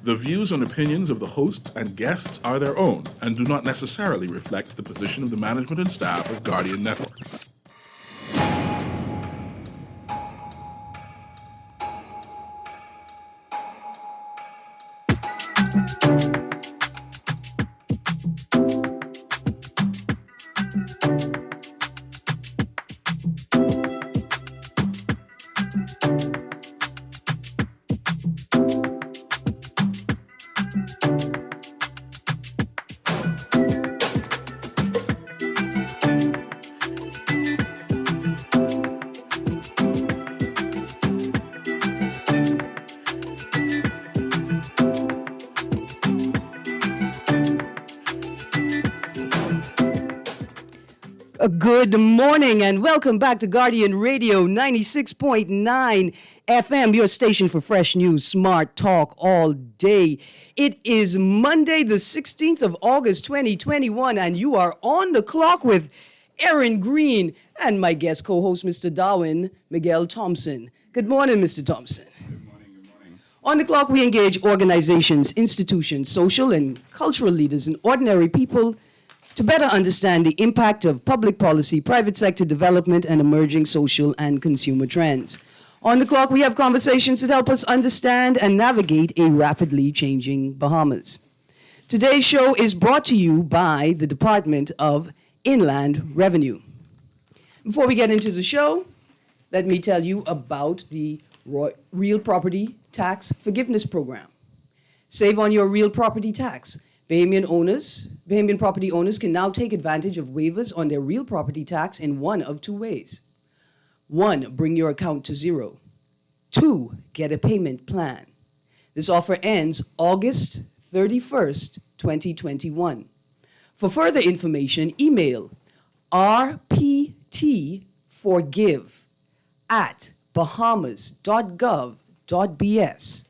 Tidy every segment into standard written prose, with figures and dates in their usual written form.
The views and opinions of the hosts and guests are their own and do not necessarily reflect the position of the management and staff of Guardian Network. Good morning and welcome back to Guardian Radio 96.9 FM, your station for fresh news, smart talk all day. It is Monday, the 16th of August, 2021, and you are on the clock with Erin, Greene, and my guest co-host, Mr. Darwin Miguel Thompson. Good morning, Mr. Thompson. Good morning. On the clock, we engage organizations, institutions, social and cultural leaders, and ordinary people to better understand the impact of public policy, private sector development, and emerging social and consumer trends. On the clock, we have conversations that help us understand and navigate a rapidly changing Bahamas. Today's show is brought to you by the Department of Inland Revenue. Before we get into the show, let me tell you about the Real Property Tax Forgiveness Program. Save on your real property tax. Bahamian property owners can now take advantage of waivers on their real property tax in one of two ways. 1, bring your account to zero. 2, get a payment plan. This offer ends August 31st, 2021. For further information, email rptforgive@bahamas.gov.bs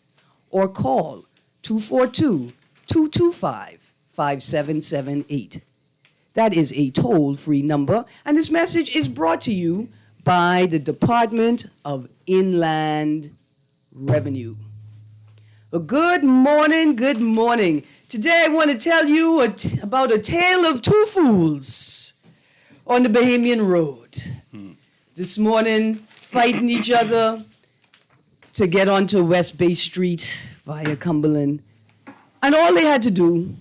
or call 242-225-5778. That is a toll-free number, and this message is brought to you by the Department of Inland Revenue. Well, good morning. Today I want to tell you about a tale of two fools on the Bahamian Road. This morning, fighting each other to get onto West Bay Street via Cumberland. And all they had to do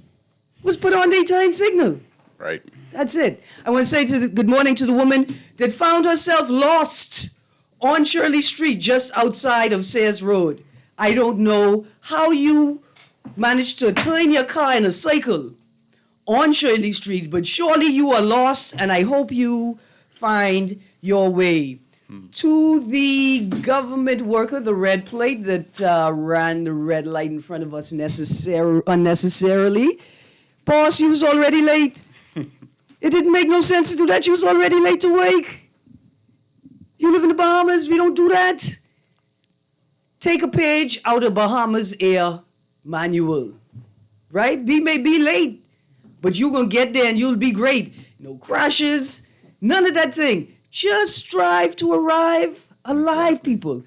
was put on their turn signal. Right. That's it. I want to say good morning to the woman that found herself lost on Shirley Street just outside of Sayers Road. I don't know how you managed to turn your car in a cycle on Shirley Street, but surely you are lost, and I hope you find your way. To the government worker, the red plate that ran the red light in front of us unnecessarily. Boss, you was already late. It didn't make no sense to do that. You was already late to work. You live in the Bahamas. We don't do that. Take a page out of Bahamas Air Manual, right? We may be late, but you're going to get there and you'll be great. No crashes, none of that thing. Just strive to arrive alive, people.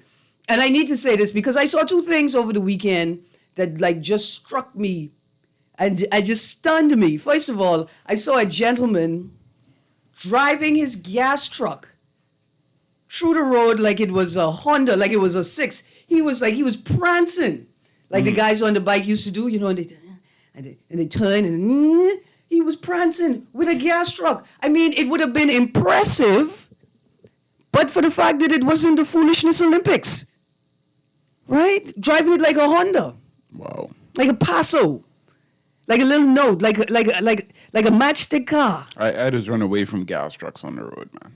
And I need to say this because I saw two things over the weekend that just struck me and I just stunned me. First of all, I saw a gentleman driving his gas truck through the road like it was a Honda, like it was a 6. He was prancing, like the guys on the bike used to do, and they turn and he was prancing with a gas truck. I mean, it would have been impressive, but for the fact that it wasn't the Foolishness Olympics, right? Driving it like a Honda. Wow. Like a Paso. Like a little note, like a matchstick car. I just run away from gas trucks on the road, man.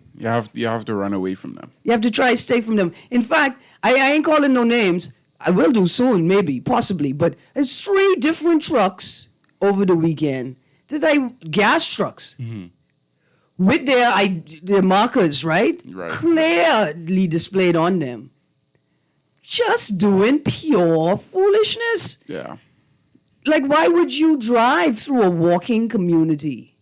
You have to run away from them. You have to try to stay from them. In fact, I ain't calling no names. I will do soon, maybe, possibly. But there's 3 different trucks over the weekend. Gas trucks. Mm-hmm. With their markers, right? Clearly displayed on them. Just doing pure foolishness. Yeah. Like, why would you drive through a walking community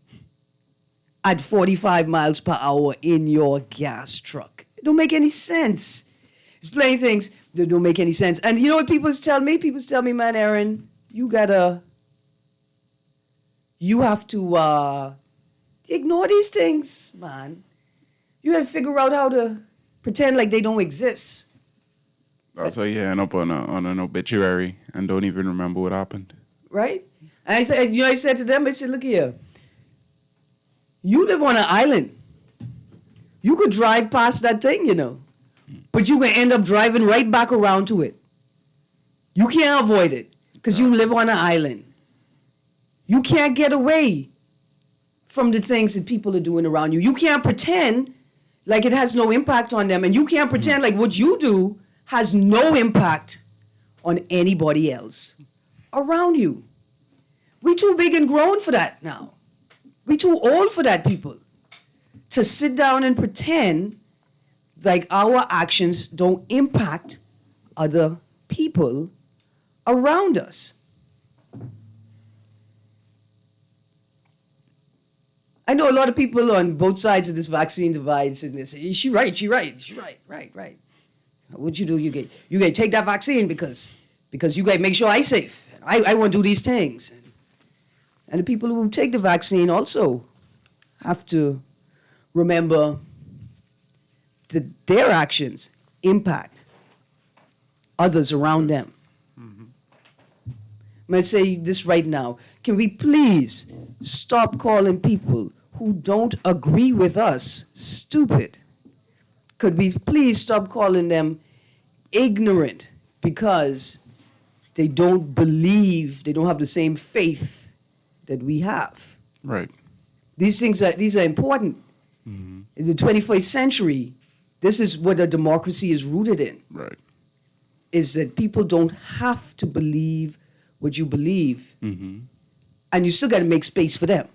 at 45 miles per hour in your gas truck? It don't make any sense. There's plenty of things that don't make any sense. And you know what people tell me? People tell me, man, Erin, you have to ignore these things, man. You have to figure out how to pretend like they don't exist. That's why you end up on an obituary and don't even remember what happened. Right? And I said to them, I said, look here. You live on an island. You could drive past that thing, but you can end up driving right back around to it. You can't avoid it because you live on an island. You can't get away from the things that people are doing around you. You can't pretend like it has no impact on them, and you can't pretend like what you do has no impact on anybody else around you. We too big and grown for that now. We too old for that, people. To sit down and pretend like our actions don't impact other people around us. I know a lot of people on both sides of this vaccine divide sitting there saying, she's right. What you do, you get take that vaccine because you got to make sure I'm safe. I want to do these things. And the people who take the vaccine also have to remember that their actions impact others around them. I'm going to say this right now. Can we please stop calling people who don't agree with us stupid? Could we please stop calling them ignorant because they don't believe, they don't have the same faith that we have? Right. These are important. In the 21st century, this is what a democracy is rooted in. Right. Is that people don't have to believe what you believe, and you still got to make space for them.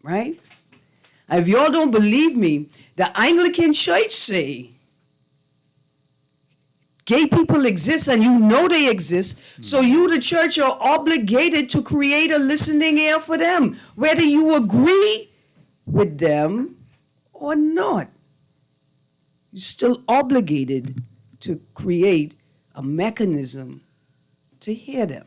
Right? And if y'all don't believe me, the Anglican Church say gay people exist and you know they exist, so you, the church, are obligated to create a listening ear for them, whether you agree with them or not. You're still obligated to create a mechanism to hear them.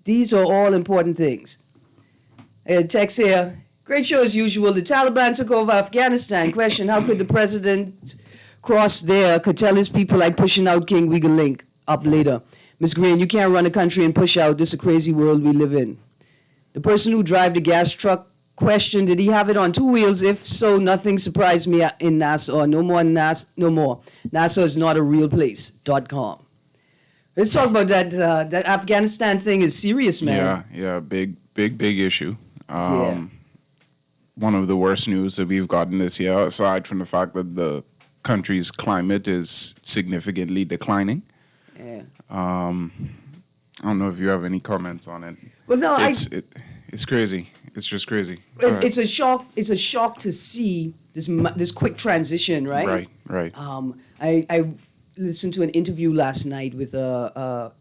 These are all important things. I got a text here. Great show as usual. The Taliban took over Afghanistan. Question, how could the president cross there? Could tell his people like pushing out King. We can link up later. Ms. Greene, you can't run a country and push out. This is a crazy world we live in. The person who drive the gas truck, question, did he have it on 2 wheels? If so, nothing surprised me in Nassau. No more. Nassau is not a real place.com. Let's talk about that. That Afghanistan thing is serious, man. Yeah, big issue. One of the worst news that we've gotten this year, aside from the fact that the country's climate is significantly declining. Yeah. I don't know if you have any comments on it. Well, no, it's crazy. It's just crazy. It's a shock. It's a shock to see this quick transition, right? Right. I listened to an interview last night with an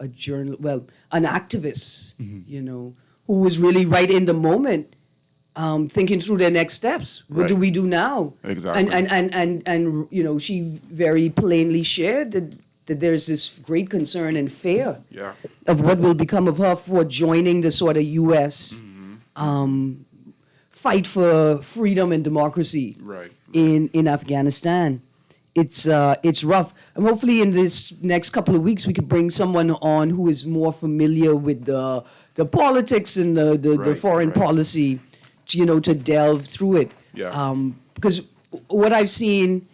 activist, who was really right in the moment, thinking through their next steps. What do we do now? Exactly. And she very plainly shared that there's this great concern and fear of what will become of her for joining the sort of U.S. Fight for freedom and democracy in Afghanistan. It's rough. And hopefully in this next couple of weeks we could bring someone on who is more familiar with the politics and the foreign policy, to delve through it. Because what I've seen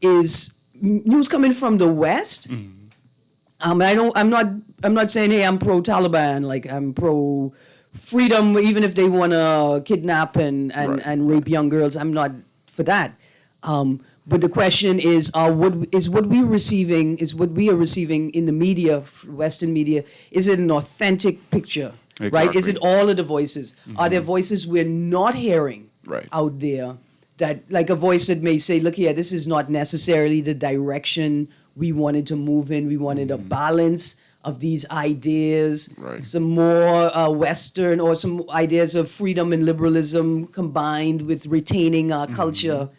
is news coming from the West. I'm not saying, hey, I'm pro Taliban, like I'm pro freedom, even if they want to kidnap and rape young girls. I'm not for that. But the question is, what we are receiving in the media, Western media, is it an authentic picture? Exactly. Right? Is it all of the voices? Are there voices we're not hearing out there? That, like a voice that may say, look here, this is not necessarily the direction we wanted to move in. We wanted a balance of these ideas, some more Western, or some ideas of freedom and liberalism combined with retaining our culture.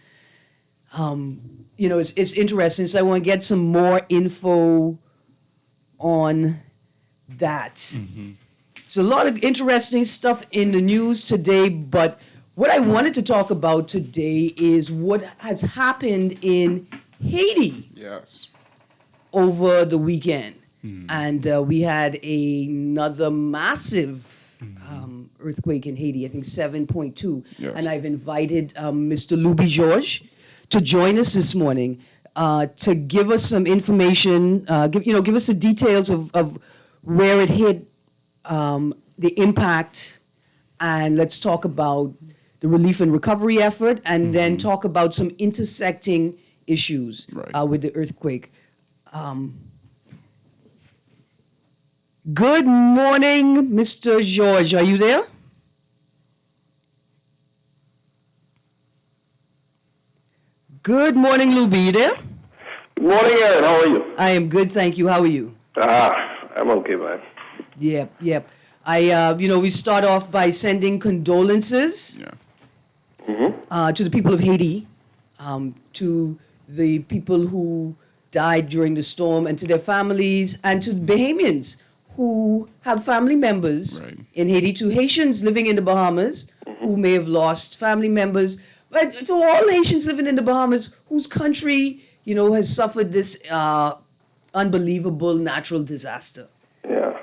It's interesting. So I want to get some more info on that. There's a lot of interesting stuff in the news today, but what I wanted to talk about today is what has happened in Haiti Yes. over the weekend. And we had another massive earthquake in Haiti, I think 7.2. Yes. And I've invited Mr. Louis Georges to join us this morning to give us some information, give us the details of where it hit, the impact, and let's talk about the relief and recovery effort, and then talk about some intersecting issues Right. with the earthquake. Good morning, Mr. Georges. Are you there? Good morning, Louis. You there? Good morning, Erin. How are you? I am good, thank you. How are you? I'm okay, man. Yep. We start off by sending condolences to the people of Haiti, to the people who died during the storm, and to their families, and to Bahamians who have family members Right. in Haiti, to Haitians living in the Bahamas who may have lost family members, but to all Haitians living in the Bahamas whose country, has suffered this unbelievable natural disaster. Yeah,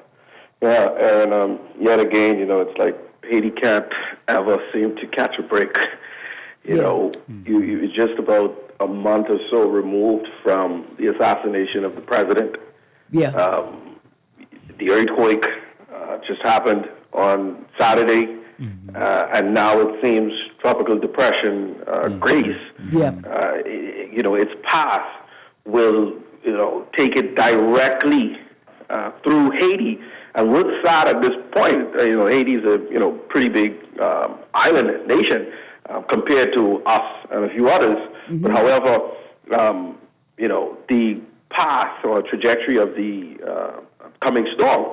Erin. Yet again, it's like Haiti can't ever seem to catch a break. You're just about a month or so removed from the assassination of the president. Yeah. The earthquake just happened on Saturday, and now it seems tropical depression Grace. Yeah. Its path will, take it directly through Haiti. And what's sad at this point, Haiti's a, pretty big island nation compared to us and a few others. But however, the path or trajectory of the coming storm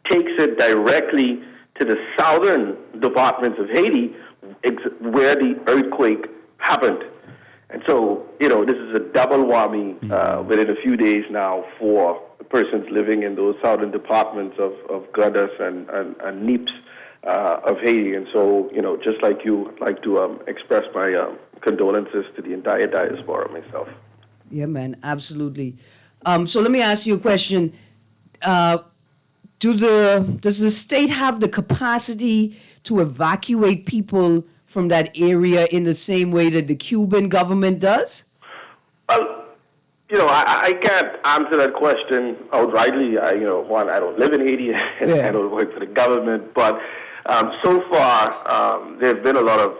takes it directly to the southern departments of Haiti, where the earthquake happened. And so, this is a double whammy within a few days now for the persons living in those southern departments of Gadas and Nips of Haiti. And so, just like you, I'd like to express my condolences to the entire diaspora myself. Yeah, man, absolutely. So let me ask you a question. Does the state have the capacity to evacuate people from that area in the same way that the Cuban government does? Well, I can't answer that question outrightly. I don't live in Haiti and I don't work for the government, but so far there have been a lot of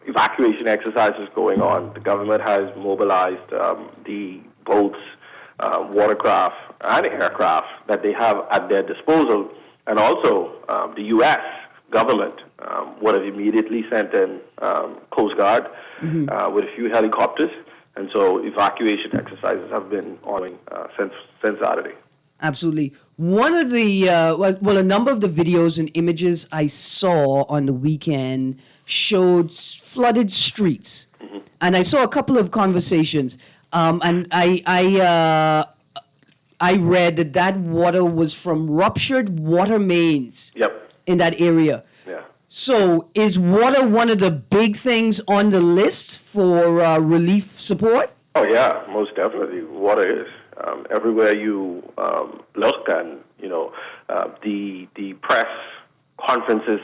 evacuation exercises going on. The government has mobilized the boats, watercraft, and aircraft that they have at their disposal, and also the U.S. government would have immediately sent in Coast Guard with a few helicopters, and so evacuation exercises have been ongoing since Saturday. Absolutely. One of the, a number of the videos and images I saw on the weekend showed flooded streets. And I saw a couple of conversations. And I read that water was from ruptured water mains in that area. Yeah. So is water one of the big things on the list for relief support? Oh, yeah, most definitely. Water is. Everywhere you look, and, the press conferences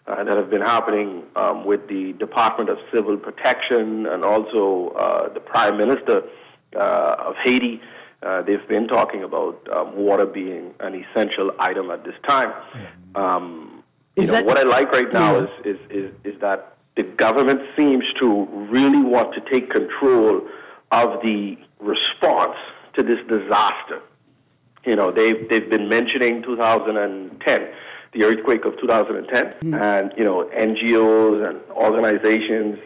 that have been happening with the Department of Civil Protection and also the Prime Minister of Haiti, they've been talking about water being an essential item at this time. What I like right now is that the government seems to really want to take control of the response to this disaster. They've been mentioning 2010, the earthquake of 2010, and NGOs and organizations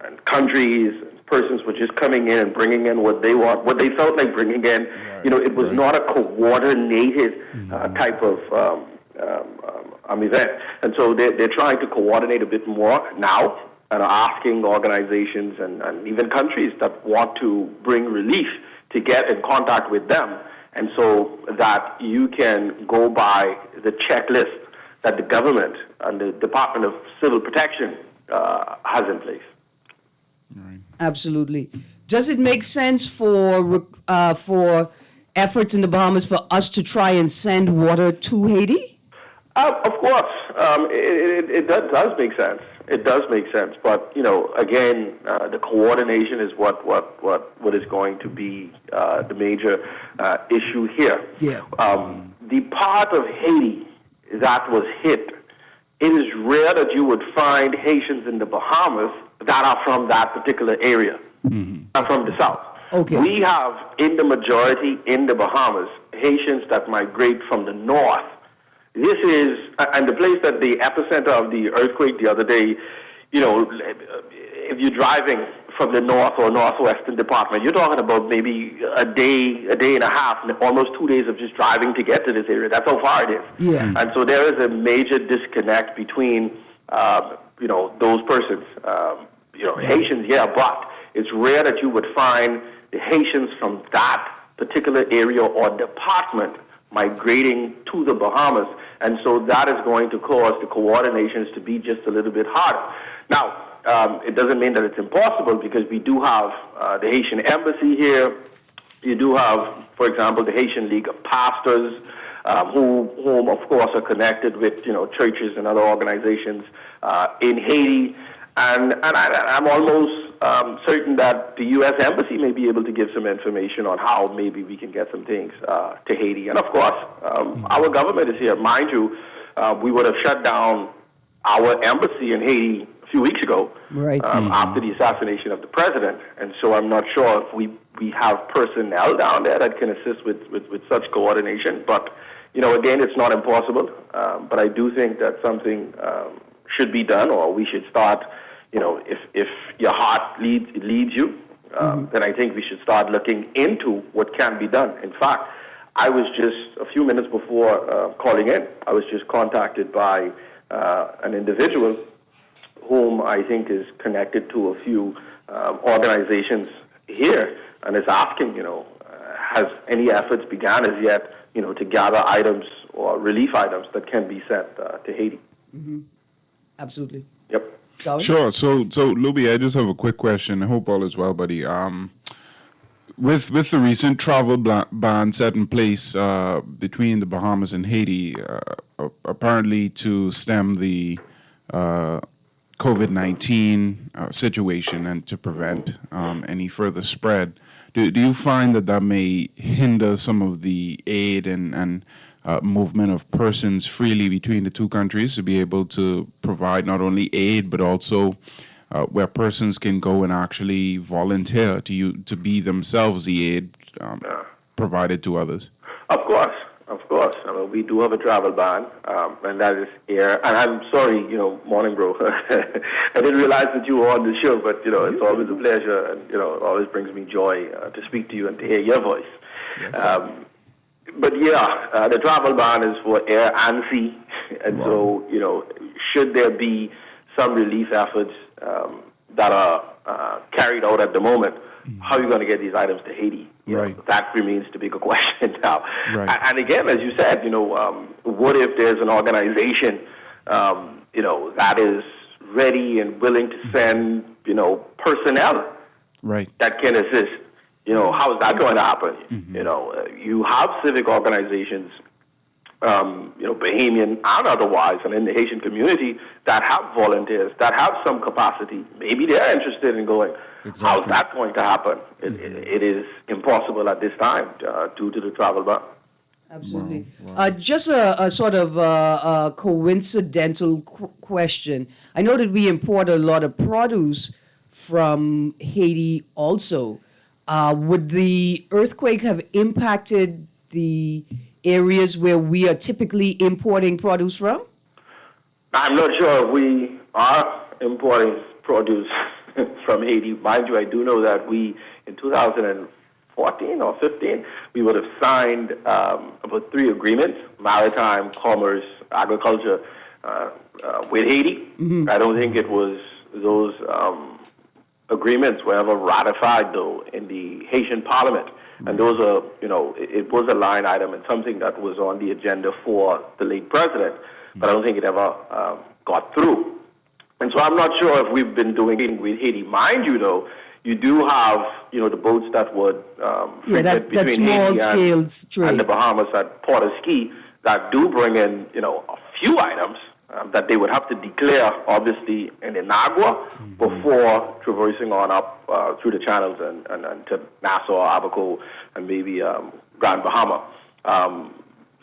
and countries and persons were just coming in and bringing in what they want, what they felt like bringing in. It was not a coordinated type of event, and so they're trying to coordinate a bit more now and are asking organizations and even countries that want to bring relief to get in contact with them and so that you can go by the checklist that the government and the Department of Civil Protection has in place. Absolutely. Does it make sense for efforts in the Bahamas for us to try and send water to Haiti? Of course, it does make sense. It does make sense, but again, the coordination is what is going to be the major issue here. Yeah. The part of Haiti that was hit, it is rare that you would find Haitians in the Bahamas that are from that particular area, are from the south. Okay. We have, in the majority in the Bahamas, Haitians that migrate from the north. This is, and the place that the epicenter of the earthquake the other day, if you're driving from the north or northwestern department, you're talking about maybe a day and a half, almost 2 days of just driving to get to this area. That's how far it is. Yeah. And so there is a major disconnect between, those persons. Haitians, yeah, but it's rare that you would find the Haitians from that particular area or department migrating to the Bahamas, and so that is going to cause the coordinations to be just a little bit harder. Now, it doesn't mean that it's impossible, because we do have the Haitian embassy here. You do have, for example, the Haitian League of Pastors, whom of course are connected with churches and other organizations in Haiti, and I'm almost certain that the U.S. Embassy may be able to give some information on how maybe we can get some things to Haiti. And of course, our government is here. Mind you, we would have shut down our embassy in Haiti a few weeks ago, right. After the assassination of the president. And so I'm not sure if we have personnel down there that can assist with such coordination. But, again, it's not impossible. But I do think that something should be done, or we should start. If your heart leads you, then I think we should start looking into what can be done. In fact, I was just, a few minutes before calling in, I was just contacted by an individual whom I think is connected to a few organizations here, and is asking, has any efforts begun as yet, to gather items or relief items that can be sent to Haiti? Mm-hmm. Absolutely. Yep. Sure. So Luby, I just have a quick question. I hope all is well, buddy. With the recent travel ban set in place between the Bahamas and Haiti, apparently to stem the COVID-19 situation and to prevent any further spread, do you find that may hinder some of the aid and movement of persons freely between the two countries, to be able to provide not only aid but also where persons can go and actually volunteer to be themselves the aid provided to others? Of course. I mean, we do have a travel ban, and that is here. And I'm sorry, morning, bro. I didn't realize that you were on the show, but it's always a pleasure, and it always brings me joy to speak to you and to hear your voice. Yes, but yeah, the travel ban is for air and sea, and so should there be some relief efforts that are carried out at the moment, how are you going to get these items to Haiti? That remains the bigger question now. Right. And again, as you said, what if there's an organization, that is ready and willing to send, personnel that can assist? How is that going to happen? Mm-hmm. You have civic organizations, Bahamian and otherwise, and in the Haitian community that have volunteers, that have some capacity. Maybe they're interested in going. Exactly. How's that going to happen? It is impossible at this time due to the travel ban. Absolutely. Wow. Just a sort of coincidental question. I know that we import a lot of produce from Haiti also. Would the earthquake have impacted the areas where we are typically importing produce from? I'm not sure if we are importing produce from Haiti. Mind you, I do know that we, in 2014 or 15, we would have signed about 3 agreements, maritime, commerce, agriculture, with Haiti. Mm-hmm. I don't think it was those agreements were ever ratified, though, in the Haitian parliament. And those are, it was a line item and something that was on the agenda for the late president, but I don't think it ever got through. And so I'm not sure if we've been doing it with Haiti. Mind you, though, you do have, the boats that would that between small Haiti scale and the Bahamas at Port of Ski that do bring in, a few items that they would have to declare, obviously, in Inagua before traversing on up through the channels and to Nassau, Abaco, and maybe Grand Bahama.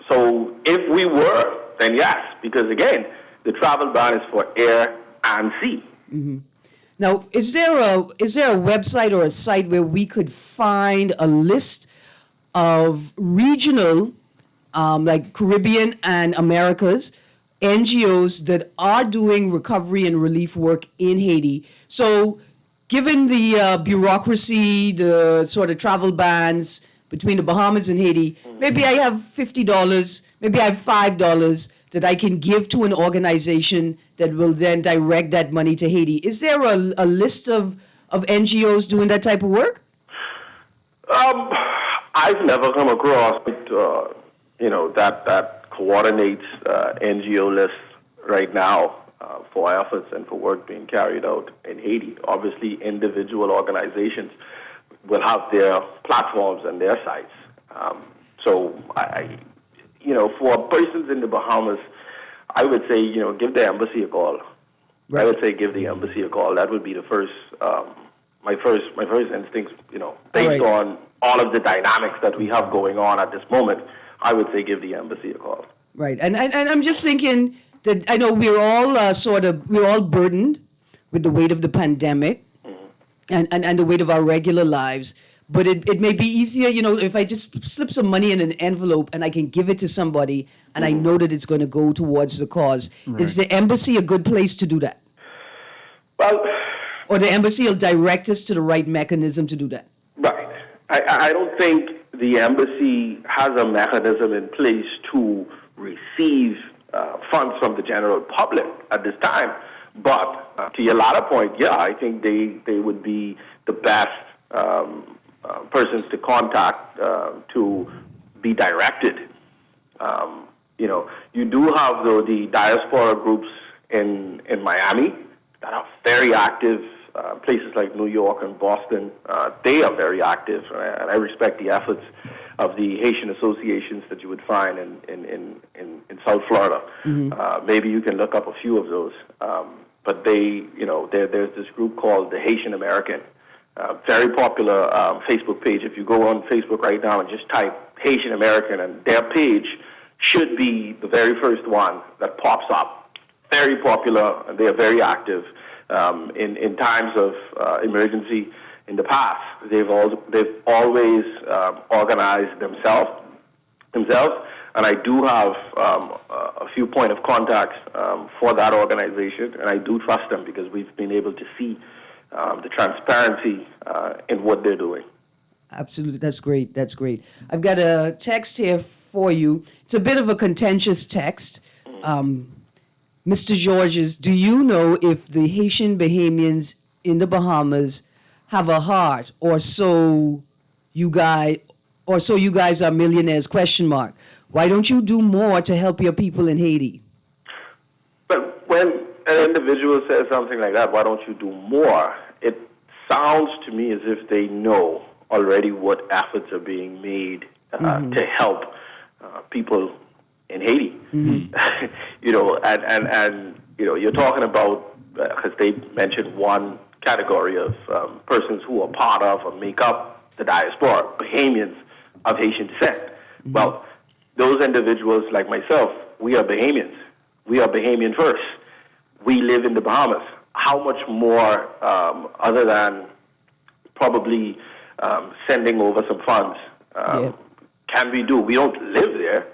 So if we were, then yes, because again, the travel ban is for air and sea. Now, is there a website or a site where we could find a list of regional, like Caribbean and Americas, NGOs that are doing recovery and relief work in Haiti? So, given the bureaucracy, the sort of travel bans between the Bahamas and Haiti, maybe I have $50, maybe I have $5 that I can give to an organization that will then direct that money to Haiti. Is there a list of NGOs doing that type of work? I've never come across that coordinates NGO list right now for efforts and for work being carried out in Haiti. Obviously, individual organizations will have their platforms and their sites. So for persons in the Bahamas, I would say, give the embassy a call. Right. I would say give the embassy a call. That would be the first, my first instincts, based on all of the dynamics that we have going on at this moment. I would say give the embassy a call. Right, and I'm just thinking that I know we're all we're all burdened with the weight of the pandemic, and the weight of our regular lives. But it may be easier, if I just slip some money in an envelope and I can give it to somebody and I know that it's going to go towards the cause. Right. Is the embassy a good place to do that? Well, or the embassy will direct us to the right mechanism to do that? Right. I don't think the embassy has a mechanism in place to receive funds from the general public at this time. But to your latter point, yeah, I think they would be the best persons to contact to be directed. You do have, though, the diaspora groups in Miami that are very active. Places like New York and Boston, they are very active, and I respect the efforts of the Haitian associations that you would find in South Florida. Maybe you can look up a few of those. But there's this group called the Haitian American. Very popular Facebook page. If you go on Facebook right now and just type Haitian American, and their page should be the very first one that pops up. Very popular, and they are very active. In times of emergency in the past, they've always organized themselves, and I do have a few point of contacts for that organization, and I do trust them because we've been able to see the transparency in what they're doing. Absolutely. That's great. That's great. I've got a text here for you. It's a bit of a contentious text. Mr. Georges, do you know if the Haitian Bahamians in the Bahamas have a heart, or so you guys are millionaires, ? Why don't you do more to help your people in Haiti? But when an individual says something like that, why don't you do more? It sounds to me as if they know already what efforts are being made to help people in Haiti. And you're talking about, because they mentioned one category of persons who are part of or make up the diaspora, Bahamians of Haitian descent. Well, those individuals like myself, we are Bahamians. We are Bahamian first. We live in the Bahamas. How much more, other than probably sending over some funds, can we do? We don't live there,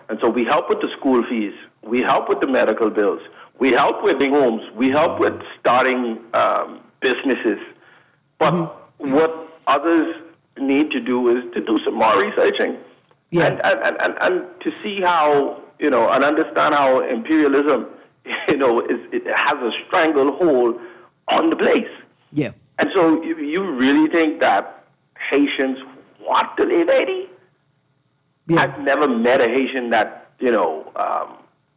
and so we help with the school fees. We help with the medical bills. We help with the homes. We help with starting businesses. But what others need to do is to do some more researching and to see how, and understand how imperialism, it has a stranglehold on the place. Yeah. And so you really think that Haitians want to leave Haiti. Yeah. I've never met a Haitian that,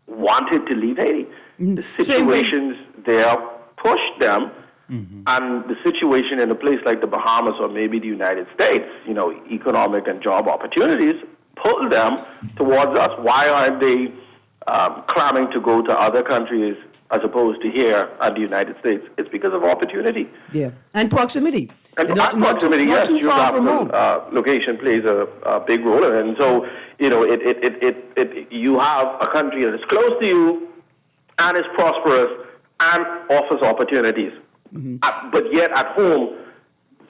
wanted to leave Haiti. The situations there pushed them, and the situation in a place like the Bahamas or maybe the United States, economic and job opportunities pulled them towards us. Why aren't they clamming to go to other countries as opposed to here at the United States? It's because of opportunity. Yeah, and proximity. And not proximity, yes, too far from home. Location plays a big role in it. And so, you have a country that is close to you and is prosperous and offers opportunities. But yet at home,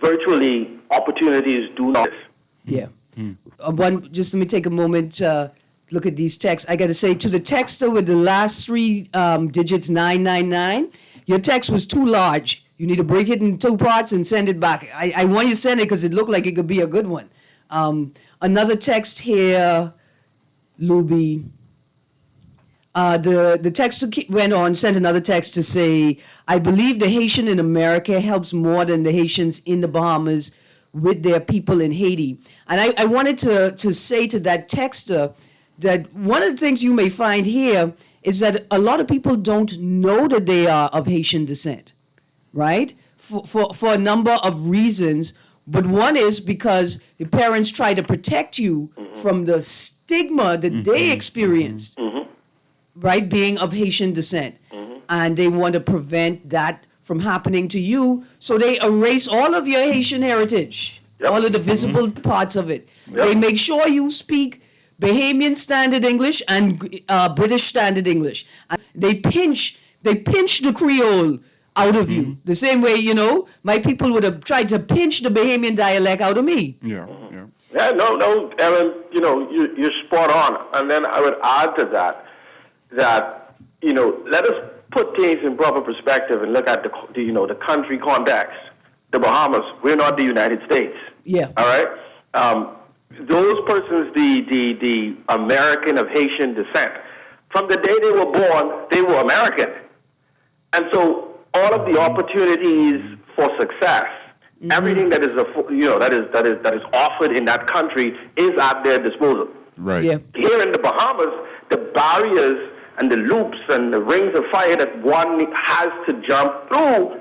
virtually opportunities do not. Yeah. Just let me take a moment, look at these texts. I got to say, to the texter with the last three digits, 999, your text was too large. You need to break it in two parts and send it back. I want you to send it because it looked like it could be a good one. Another text here, Luby. The texter went on, sent another text to say, I believe the Haitian in America helps more than the Haitians in the Bahamas with their people in Haiti. And I wanted to say to that texter that one of the things you may find here is that a lot of people don't know that they are of Haitian descent, right? For a number of reasons. But one is because the parents try to protect you from the stigma that they experienced, right, being of Haitian descent. And they want to prevent that from happening to you. So they erase all of your Haitian heritage, all of the visible parts of it. They make sure you speak Bahamian Standard English and British Standard English. And they pinch the Creole out of you. The same way, my people would have tried to pinch the Bahamian dialect out of me. Yeah. Yeah, no, Erin, you're spot on. And then I would add to that, let us put things in proper perspective and look at the country context. The Bahamas, we're not the United States. Yeah. All right? Those persons, the American of Haitian descent, from the day they were born, they were American. And so all of the opportunities for success, everything that is that is offered in that country is at their disposal. Right. Yeah. Here in the Bahamas, the barriers and the loops and the rings of fire that one has to jump through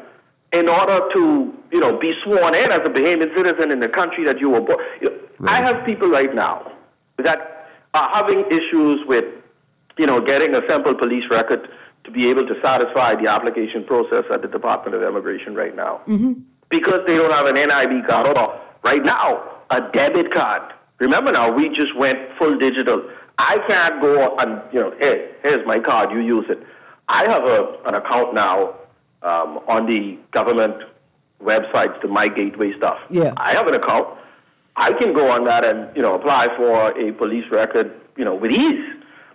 in order to be sworn in as a Bahamian citizen in the country that you were born. I have people right now that are having issues with getting a simple police record to be able to satisfy the application process at the Department of Immigration right now. Because they don't have an NID card or right now a debit card. Remember now, we just went full digital. I can't go and, hey, here's my card, you use it. I have an account now on the government websites, the My Gateway stuff. Yeah. I have an account. I can go on that and, apply for a police record, with ease.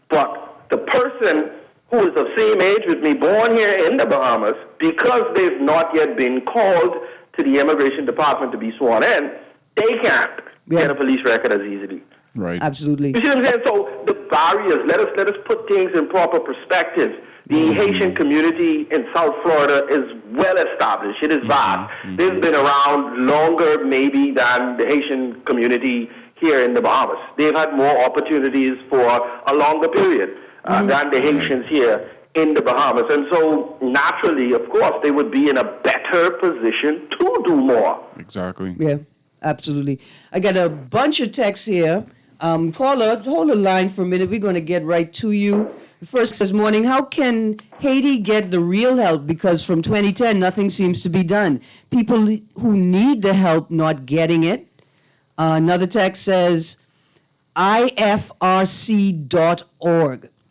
But the person who is of same age with me, born here in the Bahamas, because they've not yet been called to the immigration department to be sworn in, they can't get a police record as easily. Right. Absolutely. You see what I'm saying? So the barriers, let us put things in proper perspective. The Haitian community in South Florida is well established. It is vast. They've been around longer maybe than the Haitian community here in the Bahamas. They've had more opportunities for a longer period than the Haitians here in the Bahamas. And so naturally, of course, they would be in a better position to do more. Exactly. Yeah, absolutely. I got a bunch of texts here. Caller, hold the line for a minute. We're going to get right to you. First says, morning, how can Haiti get the real help? Because from 2010, nothing seems to be done. People who need the help not getting it. Another text says, ifrc.org.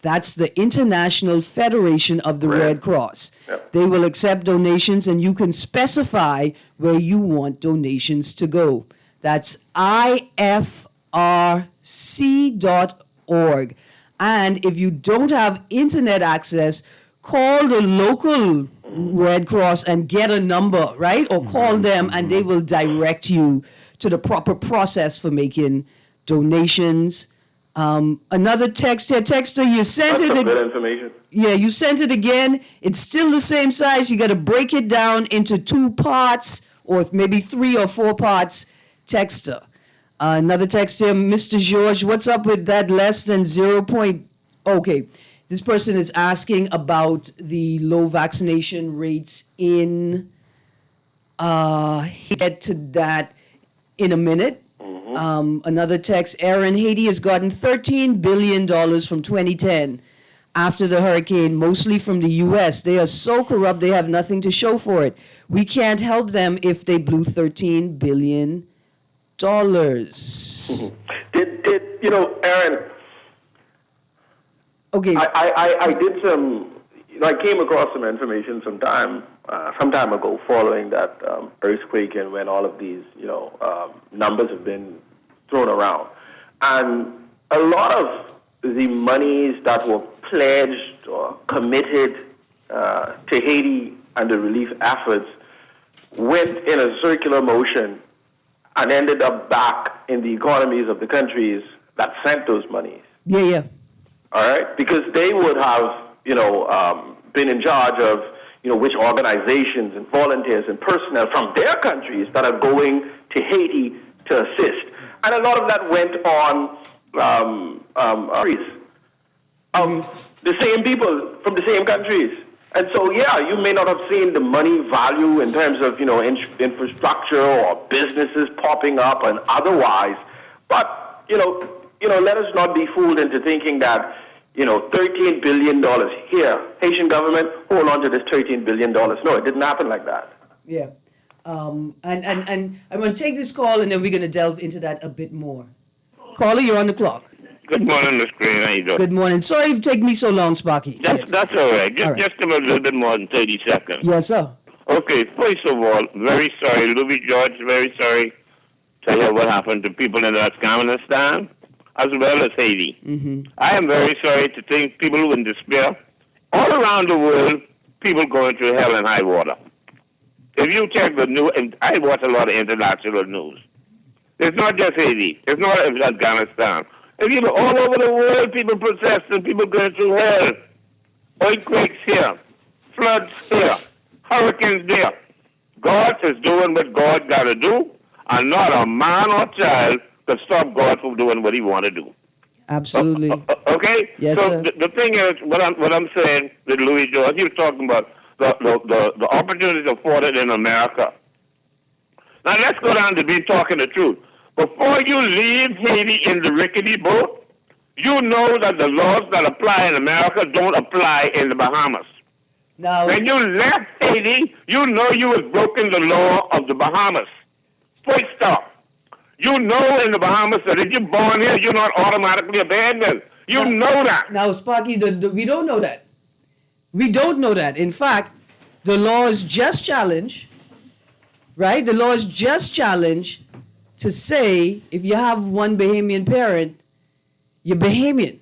That's the International Federation of the Red Cross. Yep. They will accept donations, and you can specify where you want donations to go. That's ifrc.org. And if you don't have internet access, call the local Red Cross and get a number, right? Or call them, and they will direct you to the proper process for making donations. Another text here, texter, you sent That's it. some good information. Yeah, you sent it again. It's still the same size. You got to break it down into 2 parts or maybe 3 or 4 parts. Texter. Another text here, Mr. George, what's up with that less than 0. Okay, this person is asking about the low vaccination rates in, get to that in a minute. Another text, Erin, Haiti has gotten $13 billion from 2010 after the hurricane, mostly from the U.S. They are so corrupt, they have nothing to show for it. We can't help them if they blew $13 billion. Did you know, Erin? Okay. I did some. I came across some information some time ago following that earthquake, and when all of these numbers have been thrown around, and a lot of the monies that were pledged or committed to Haiti and the relief efforts went in a circular motion and ended up back in the economies of the countries that sent those monies. Yeah. All right? Because they would have, been in charge of, which organizations and volunteers and personnel from their countries that are going to Haiti to assist. And a lot of that went on the same people from the same countries. And so, you may not have seen the money value in terms of, infrastructure or businesses popping up and otherwise. But, let us not be fooled into thinking that, $13 billion here, Haitian government, hold on to this $13 billion. No, it didn't happen like that. Yeah. And I'm going to take this call, and then we're going to delve into that a bit more. Caller, you're on the clock. Good morning, Miss Greene. How you doing? Good morning. Sorry it take me so long, Sparky. That's all right. Just give me a little bit more than 30 seconds. Yes, sir. Okay, first of all, very sorry, Louis George, very sorry to hear what happened to people in Afghanistan, as well as Haiti. Mm-hmm. I am very sorry to think people who in despair. All around the world, people going through hell and high water. If you check the news, and I watch a lot of international news. It's not just Haiti. It's not Afghanistan. If you look all over the world, people protesting, people going through hell. Earthquakes here, floods here, hurricanes there. God is doing what God got to do, and not a man or child can stop God from doing what he want to do. Absolutely. Okay? Yes, so sir. The thing is, what I'm saying with Louis George, he was talking about the opportunities afforded in America. Now let's go down to be talking the truth. Before you leave Haiti in the rickety boat, you know that the laws that apply in America don't apply in the Bahamas. Now, When you left Haiti, you know you have broken the law of the Bahamas. First stop. You know in the Bahamas that if you're born here, you're not automatically abandoned. You know that. Now, Sparky, we don't know that. We don't know that. In fact, the law is just challenged, right? The law is just challenged to say if you have one Bahamian parent, you're Bahamian.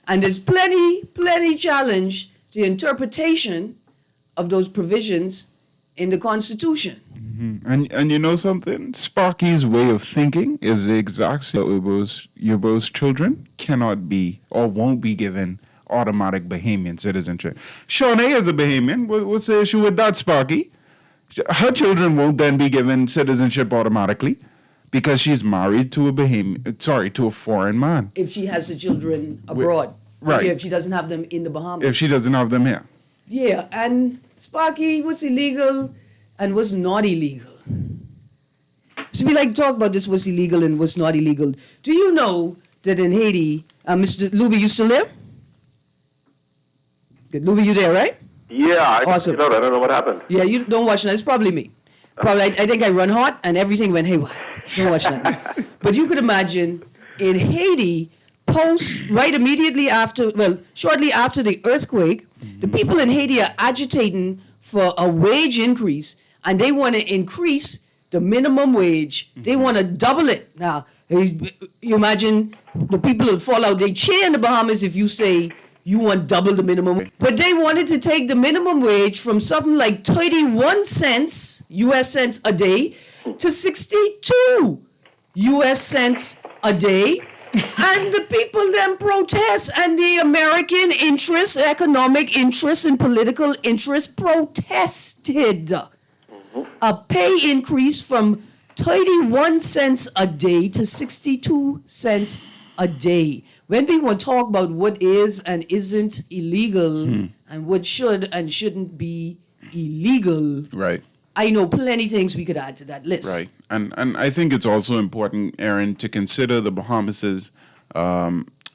And there's plenty challenge to the interpretation of those provisions in the Constitution. Mm-hmm. And you know something? Sparky's way of thinking is the exact same. Your children cannot be or won't be given automatic Bahamian citizenship. Shawnee is a Bahamian. What's the issue with that, Sparky? Her children won't then be given citizenship automatically because she's married to a foreign man. If she has the children abroad. Right. If she doesn't have them in the Bahamas. If she doesn't have them here. Yeah, and Sparky, what's illegal and what's not illegal? So we like to talk about this, what's illegal and what's not illegal. Do you know that in Haiti, Mr. Luby, you still there? Good. Luby, you there, right? Yeah, Awesome. I don't know what happened. Yeah, you don't watch that. It's probably me. Probably, I think I run hot and everything went haywire. Don't watch that. But you could imagine in Haiti, right immediately after, shortly after the earthquake, the people in Haiti are agitating for a wage increase, and they want to increase the minimum wage. They want to double it. Now, you imagine the people will fall out. They cheer in the Bahamas if you say you want double the minimum. But they wanted to take the minimum wage from something like 31 cents, US cents a day, to 62 US cents a day. And the people then protest, and the American interests, economic interests, and political interests protested a pay increase from 31 cents a day to 62 cents a day. When people talk about what is and isn't illegal and what should and shouldn't be illegal, Right. I know plenty things we could add to that list. Right. And I think it's also important, Erin, to consider the Bahamas'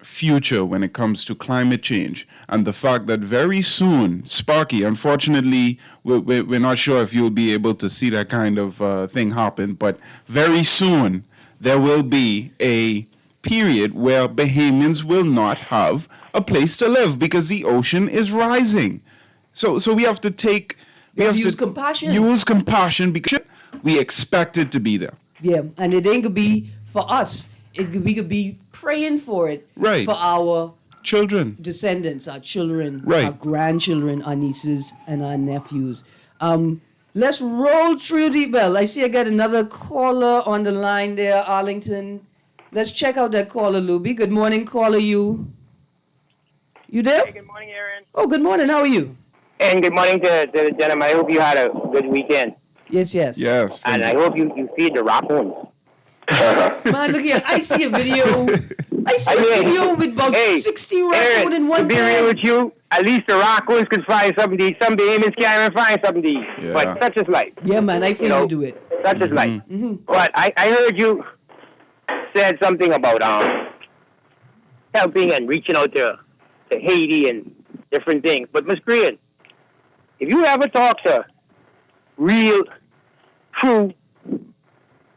future when it comes to climate change and the fact that very soon, Sparky, unfortunately, we're not sure if you'll be able to see that kind of thing happen, but very soon there will be a period where Bahamians will not have a place to live because the ocean is rising. So we have to take... We have to use compassion. Use compassion because we expect it to be there. Yeah, and it ain't gonna be for us. We could be praying for it. Right. For our children, descendants, our children, right. Our grandchildren, our nieces, and our nephews. Let's roll through the bell. I see I got another caller on the line there, Arlington. Let's check out that caller, Luby. Good morning, caller. You there? Hey, good morning, Erin. Oh, good morning. How are you? And good morning to the gentlemen. I hope you had a good weekend. Yes. Yes. And I hope you feed the raccoons. Man, look here. I see a video. Video with about 60 raccoons in one to be real with you, at least the raccoons could find something to eat. Some Bahamians can't even find something to eat. Yeah. But such is life. Yeah, man. I feel you do it. Such is life. Mm-hmm. But I heard you said something about helping and reaching out to Haiti and different things. But Miss Greene, if you ever talk to real, true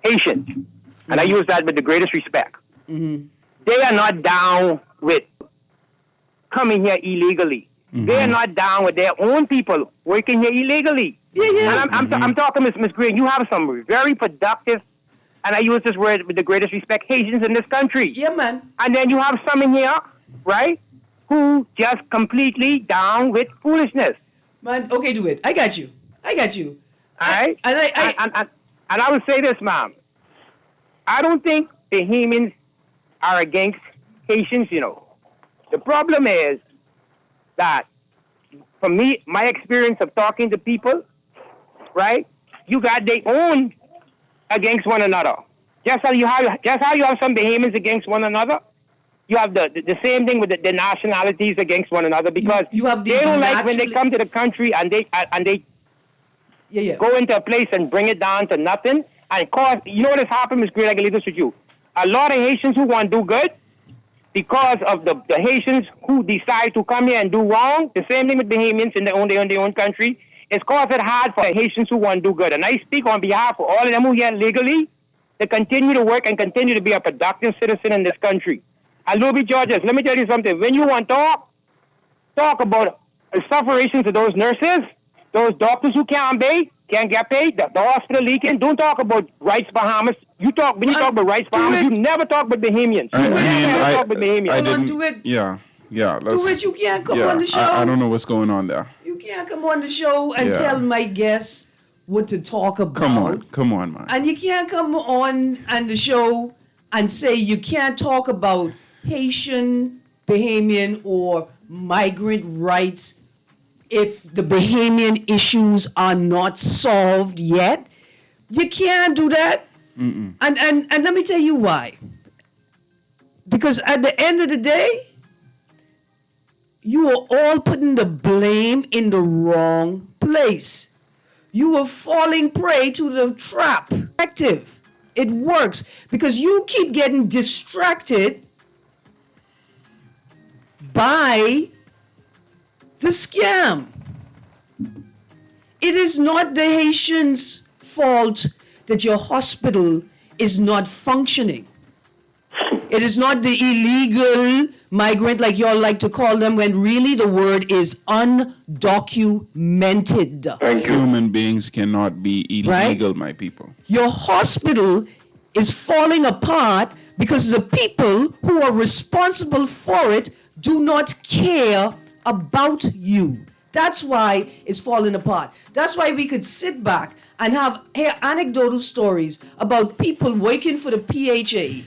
Haitians, and I use that with the greatest respect, they are not down with coming here illegally. They are not down with their own people working here illegally. Yeah. And I'm talking, Miss Greene, you have some very productive, and I use this word with the greatest respect, Haitians in this country. Yeah, man. And then you have some in here, right, who just completely down with foolishness. Man, okay, do it. I got you. All right? And I will say this, ma'am. I don't think Bahamians are against Haitians, you know. The problem is that, for me, my experience of talking to people, right, you got their own against one another. Just how you have some Bahamians against one another, you have the same thing with the nationalities against one another, because you have they don't like when they come to the country and they go into a place and bring it down to nothing and cause, you know what has happened, Ms. Greene, I can leave this with you. A lot of Haitians who want to do good, because of the Haitians who decide to come here and do wrong, the same thing with Bahamians in their own country, it's caused it hard for Haitians who want to do good. And I speak on behalf of all of them who here legally to continue to work and continue to be a productive citizen in this country. And Louis Georges, let me tell you something. When you want to talk about the sufferings of those nurses, those doctors who can't get paid, the hospital leaking. Don't talk about Rights Bahamas. When you talk about Rights Bahamas, you never talk about Bahamians. I didn't. Do it. Yeah. Do it. You can't come on the show. I don't know what's going on there. You can't come on the show and tell my guests what to talk about. Come on, man. And you can't come on the show and say you can't talk about Haitian, Bahamian, or migrant rights if the Bahamian issues are not solved yet. You can't do that. And let me tell you why. Because at the end of the day, you are all putting the blame in the wrong place. You are falling prey to the trap. Effective. It works because you keep getting distracted by the scam. It is not the Haitians' fault that your hospital is not functioning. It is not the illegal migrant, like y'all like to call them, when really the word is undocumented. Human beings cannot be illegal, my people. Your hospital is falling apart because the people who are responsible for it do not care about you. That's why it's falling apart. That's why we could sit back and hear anecdotal stories about people working for the PHA.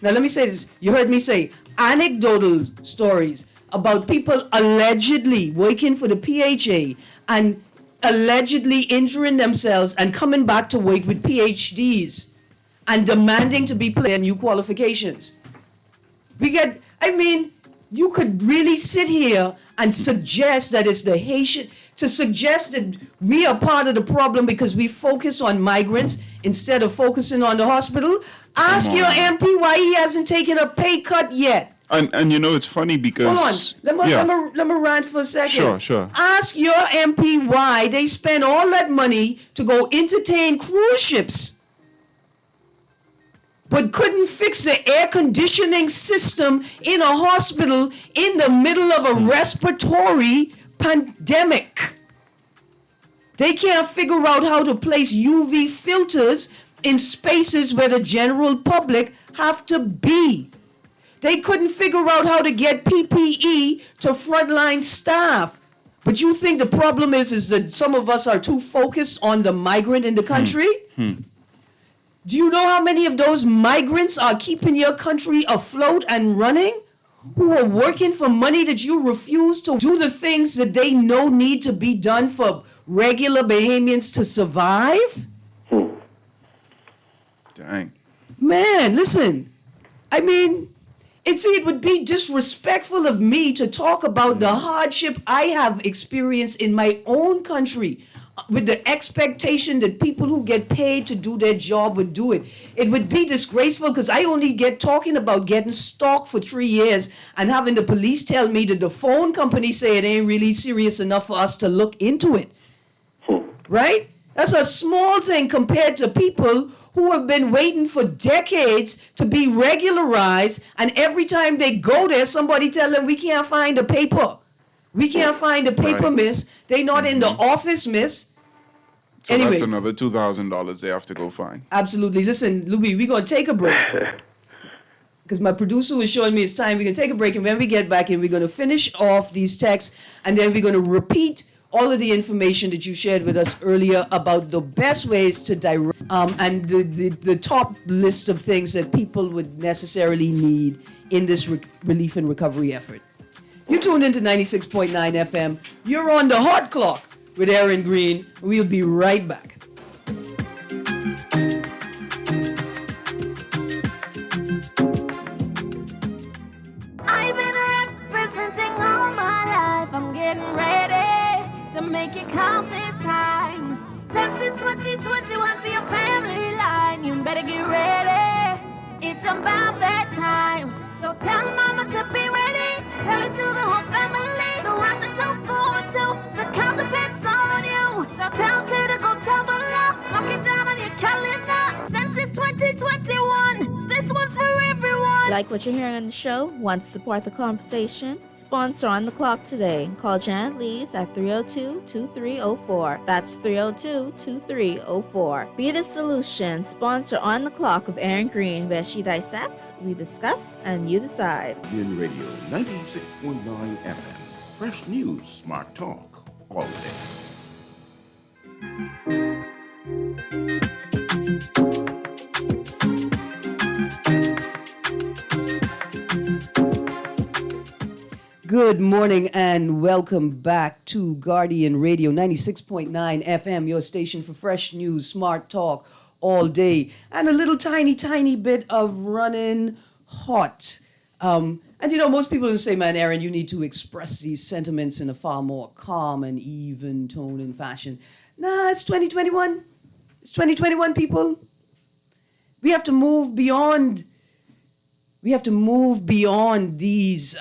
Now let me say this. You heard me say anecdotal stories about people allegedly working for the PHA and allegedly injuring themselves and coming back to work with PhDs and demanding to be placed new qualifications. You could really sit here and suggest that it's the Haitian, to suggest that we are part of the problem because we focus on migrants instead of focusing on the hospital. Ask your MP why he hasn't taken a pay cut yet. And it's funny because... Hold on, let me rant for a second. Sure. Ask your MP why they spend all that money to go entertain cruise ships, but couldn't fix the air conditioning system in a hospital in the middle of a respiratory pandemic. They can't figure out how to place UV filters in spaces where the general public have to be. They couldn't figure out how to get PPE to frontline staff. But you think the problem is that some of us are too focused on the migrant in the country? Do you know how many of those migrants are keeping your country afloat and running? Who are working for money that you refuse to do the things that they know need to be done for regular Bahamians to survive? Dang. Man, listen. It would be disrespectful of me to talk about the hardship I have experienced in my own country with the expectation that people who get paid to do their job would do it. It would be disgraceful because I only get talking about getting stalked for 3 years and having the police tell me that the phone company say it ain't really serious enough for us to look into it. Right? That's a small thing compared to people who have been waiting for decades to be regularized, and every time they go there, somebody tell them, we can't find the paper. We can't find the paper, miss. They not in the office, miss. So anyway, that's another $2,000 they have to go find. Absolutely. Listen, Louis, we're going to take a break. Because my producer was showing me it's time. We're going to take a break, and when we get back in, we're going to finish off these texts, and then we're going to repeat all of the information that you shared with us earlier about the best ways to direct and the top list of things that people would necessarily need in this relief and recovery effort. You tuned into 96.9 FM. You're on the hot clock with Erin Greene. We'll be right back. I've been representing all my life. I'm getting ready to make it count this time. Since it's 2021 for your family line, you better get ready. It's about that time. So tell mama to be ready. Tell it to the whole family. Go round the 242. The count depends on you. So tell Ted to go tell below. Mark it down on your calendar. Since it's 2021, this one's for everyone. Like what you're hearing on the show? Want to support the conversation? Sponsor On the Clock today. Call Janet Lees at 302-2304. That's 302-2304. Be the solution. Sponsor On the Clock with Erin Greene, where she dissects, we discuss, and you decide. In Radio 96.9 FM. Fresh news, smart talk, all day. Good morning and welcome back to Guardian Radio 96.9 FM, your station for fresh news, smart talk all day, and a little tiny bit of running hot. And most people will say, man, Erin, you need to express these sentiments in a far more calm and even tone and fashion. Nah, it's 2021. It's 2021, people. We have to move beyond these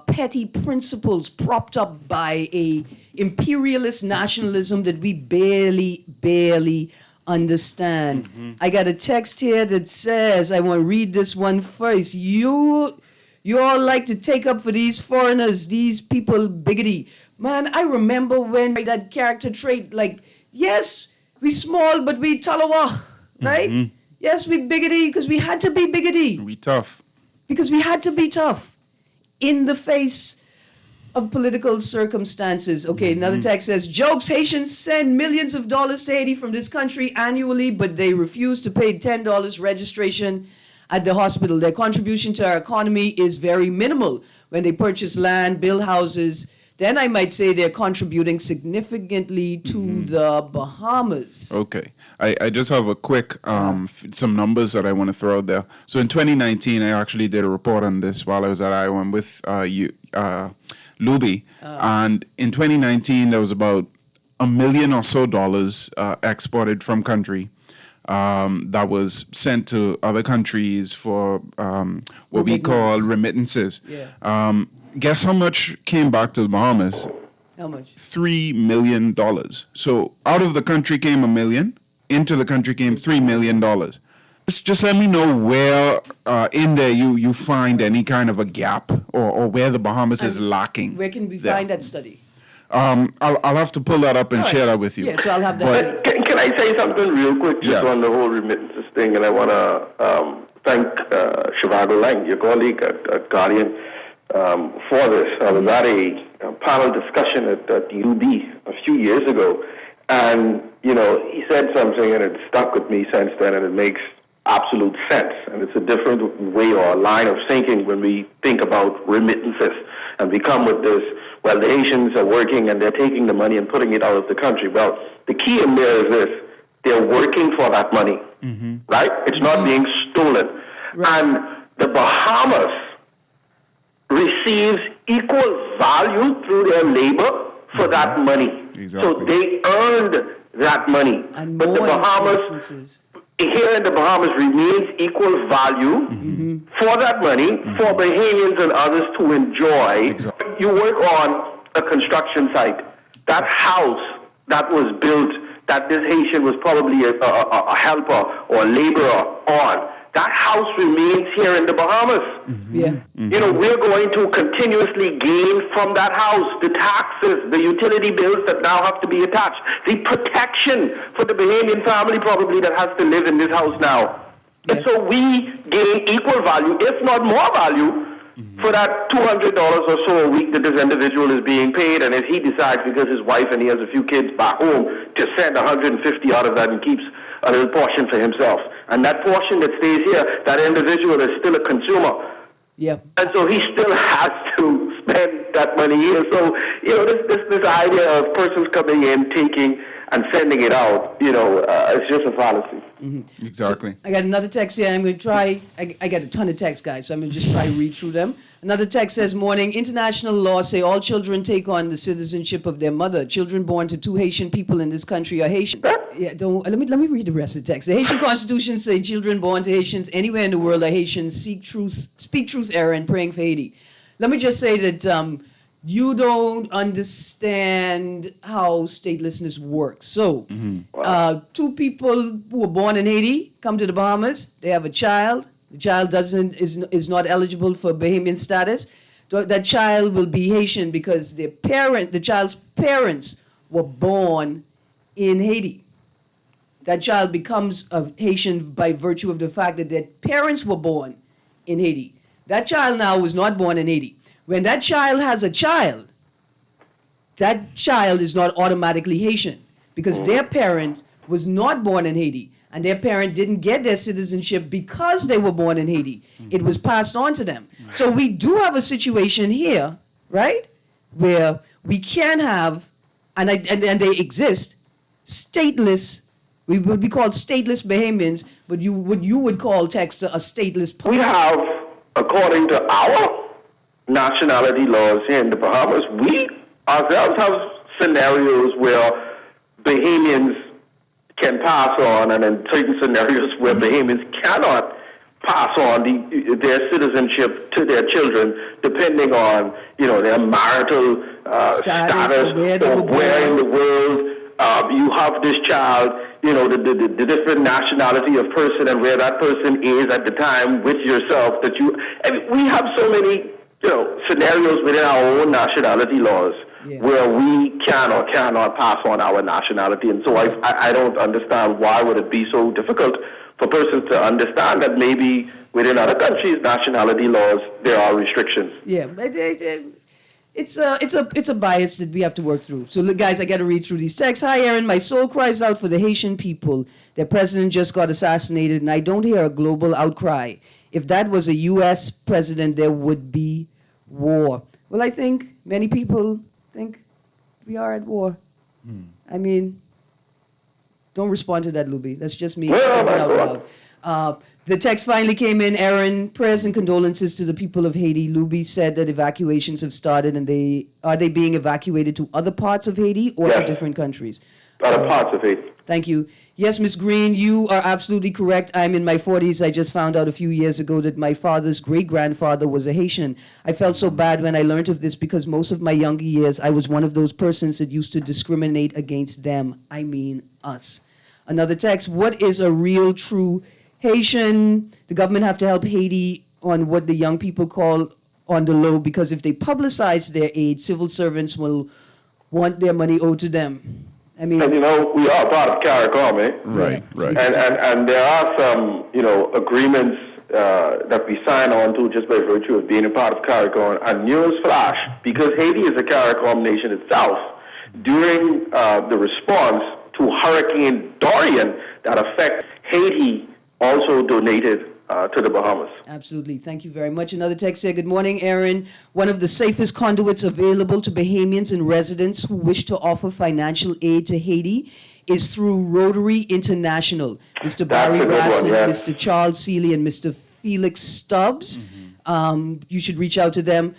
petty principles propped up by a imperialist nationalism that we barely understand. Mm-hmm. I got a text here that says, I want to read this one first. You all like to take up for these foreigners, these people biggity. Man, I remember when that character trait, like, yes, we small, but we talawa, right? Mm-hmm. Yes, we biggity because we had to be biggity. We tough. Because we had to be tough in the face of political circumstances. Okay, another text says, jokes, Haitians send millions of dollars to Haiti from this country annually, but they refuse to pay $10 registration at the hospital. Their contribution to our economy is very minimal. When they purchase land, build houses, then I might say they're contributing significantly to the Bahamas. Okay. I just have a quick, some numbers that I want to throw out there. So in 2019, I actually did a report on this while I was at Iowa with Luby. And in 2019, there was about $1 million or so exported from country. That was sent to other countries for what we call remittances. Yeah. Guess how much came back to the Bahamas? How much? $3 million. So out of the country came $1 million, into the country came $3 million. Just let me know where in there you find any kind of a gap or where the Bahamas is lacking. Where can we find that study? I'll have to pull that up and share that with you. Yeah, so I'll have that. Can I say something real quick just on the whole remittances thing? And I want to thank Shivago Lang, your colleague at Guardian, for this. I was at a panel discussion at UB a few years ago, and he said something, and it stuck with me since then, and it makes absolute sense. And it's a different way or a line of thinking when we think about remittances, and we come with this. Well, the Haitians are working and they're taking the money and putting it out of the country. Well, the key in there is this: they're working for that money, right? It's not being stolen, and the Bahamas receives equal value through their labor for that money. Exactly. So they earned that money. And but the more Bahamas, instances. here in the Bahamas, remains equal value for that money for Bahamians and others to enjoy. Exactly. You work on a construction site. That house that was built, that this Haitian was probably a helper or a laborer on, that house remains here in the Bahamas. Yeah. We're going to continuously gain from that house the taxes, the utility bills that now have to be attached, the protection for the Bahamian family probably that has to live in this house now. Yeah. And so we gain equal value, if not more value, for that $200 or so a week that this individual is being paid. And if he decides, because his wife and he has a few kids back home, to send 150 out of that and keeps a little portion for himself. And that portion that stays here, that individual is still a consumer. Yeah. And so he still has to spend that money here. So, this idea of persons coming in, taking, and sending it out, it's just a fallacy. Exactly. So I got another text here. I'm going to try. I got a ton of texts, guys, so I'm going to just try to read through them. Another text says, morning, international laws say all children take on the citizenship of their mother. Children born to two Haitian people in this country are Haitian. Yeah, let me read the rest of the text. The Haitian Constitution says children born to Haitians anywhere in the world are Haitians. Speak truth, Erin, praying for Haiti. Let me just say that you don't understand how statelessness works. So, two people who were born in Haiti come to the Bahamas. They have a child. The child is not eligible for Bahamian status. That child will be Haitian because the child's parents were born in Haiti. That child becomes a Haitian by virtue of the fact that their parents were born in Haiti. That child now was not born in Haiti. When that child has a child, that child is not automatically Haitian because their parent was not born in Haiti and their parent didn't get their citizenship because they were born in Haiti. It was passed on to them. So we do have a situation here, right, where we can have, and they exist, stateless, we would be called stateless Bahamians, but what you would call, Texas, a stateless. We have, according to our nationality laws here in the Bahamas, we ourselves have scenarios where Bahamians can pass on, and in certain scenarios where Bahamians cannot pass on their citizenship to their children, depending on their marital status or where in the world you have this child. The different nationality of person and where that person is at the time with yourself. We have so many scenarios within our own nationality laws where we can or cannot pass on our nationality. And so I don't understand why would it be so difficult for persons to understand that maybe within other countries' nationality laws there are restrictions. Yeah, it's a bias that we have to work through. So look, guys, I got to read through these texts. Hi, Erin. My soul cries out for the Haitian people. Their president just got assassinated, and I don't hear a global outcry. If that was a U.S. president, there would be war. Well, I think many people think we are at war. I mean, don't respond to that, Luby. That's just me thinking out loud. The text finally came in. Erin, prayers and condolences to the people of Haiti. Luby said that evacuations have started, and are they being evacuated to other parts of Haiti or to different countries? Other parts of Haiti. Thank you. Yes, Ms. Greene, you are absolutely correct. I'm in my 40s. I just found out a few years ago that my father's great-grandfather was a Haitian. I felt so bad when I learned of this because most of my younger years, I was one of those persons that used to discriminate against them. I mean us. Another text, what is a real, true Haitian? The government have to help Haiti on what the young people call on the low, because if they publicize their aid, civil servants will want their money owed to them. I mean, and we are part of CARICOM, eh? Right. And there are some, agreements that we sign on to just by virtue of being a part of CARICOM. And newsflash, because Haiti is a CARICOM nation itself, during the response to Hurricane Dorian that affected Haiti, also donated to the Bahamas. Absolutely. Thank you very much. Another text said, good morning, Erin. One of the safest conduits available to Bahamians and residents who wish to offer financial aid to Haiti is through Rotary International. Mr. Barry Rassin, Mr. Charles Seeley, and Mr. Felix Stubbs. You should reach out to them.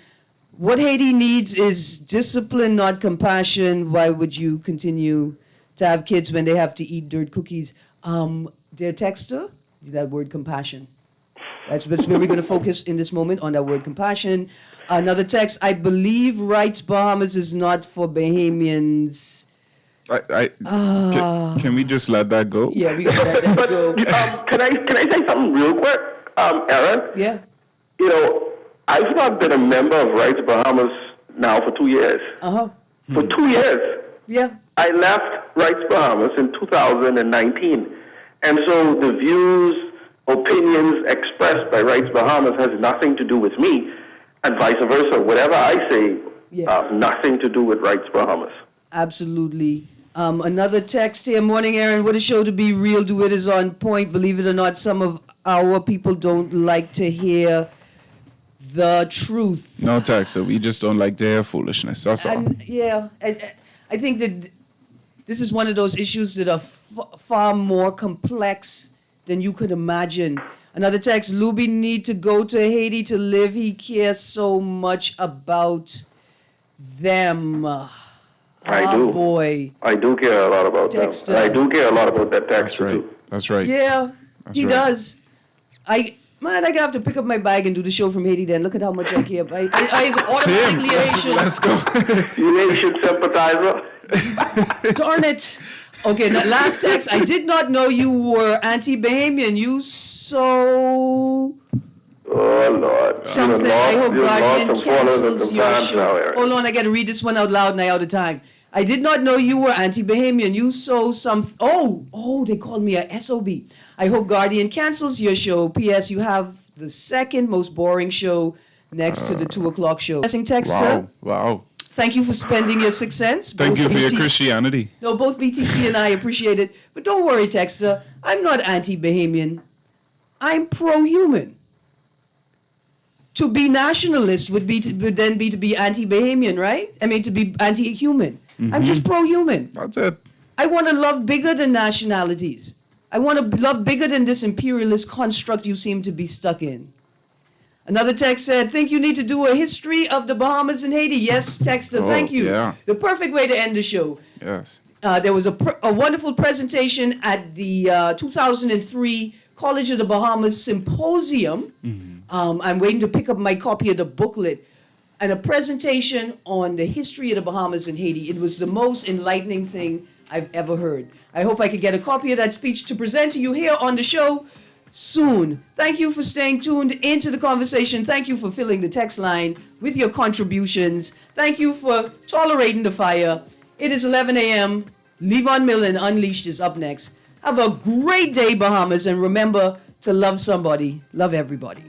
What Haiti needs is discipline, not compassion. Why would you continue to have kids when they have to eat dirt cookies? Dear texter, that word compassion. That's where we're going to focus in this moment, on that word compassion. Another text, I believe Rights Bahamas is not for Bahamians. Can we just let that go? Yeah, we can let that go. Can I say something real quick, Erin? Yeah. I've not been a member of Rights Bahamas now for 2 years. For 2 years. Yeah. I left Rights Bahamas in 2019. And so the views, opinions expressed by Rights Bahamas has nothing to do with me, and vice versa. Whatever I say, nothing to do with Rights Bahamas. Absolutely. Another text here. Morning, Erin. What a show to be real. Do it is on point. Believe it or not, some of our people don't like to hear the truth. No, Texter. We just don't like to hear foolishness. That's all. I think that this is one of those issues that are far more complex than you could imagine. Another text, Luby need to go to Haiti to live. He cares so much about them. I do. Boy. I do care a lot about Texter. them. I do care a lot about that text. That's right. Yeah, he does. I have to pick up my bag and do the show from Haiti then. Look at how much I care. I automatically Haitian. Let's go. You Haitian sympathizer. Darn it. Okay, now last text. I did not know you were anti-Bahamian. Oh, Lord. Something. I hope Guardian cancels your show. Hold on, I got to read this one out loud and I out of time. I did not know you were anti-Bahamian. You saw some... Oh, they called me a SOB. I hope Guardian cancels your show. P.S. You have the second most boring show next to the 2 o'clock show. Texter. Wow. Thank you for spending your 6 cents. Thank you for your Christianity. No, both BTC and I appreciate it. But don't worry, Texter. I'm not anti-Bahamian. I'm pro-human. To be nationalist would then be to be anti-Bahamian, right? I mean, to be anti-human. I'm just pro-human. That's it. I want to love bigger than nationalities. I want to love bigger than this imperialist construct you seem to be stuck in. Another text said, think you need to do a history of the Bahamas and Haiti. Yes, Texter, thank you. Yeah. The perfect way to end the show. Yes. There was a wonderful presentation at the 2003 College of the Bahamas Symposium. I'm waiting to pick up my copy of the booklet. And a presentation on the history of the Bahamas and Haiti. It was the most enlightening thing I've ever heard. I hope I could get a copy of that speech to present to you here on the show soon. Thank you for staying tuned into the conversation. Thank you for filling the text line with your contributions. Thank you for tolerating the fire. It is 11 a.m. Levon Millen Unleashed is up next. Have a great day, Bahamas, and remember to love somebody. Love everybody.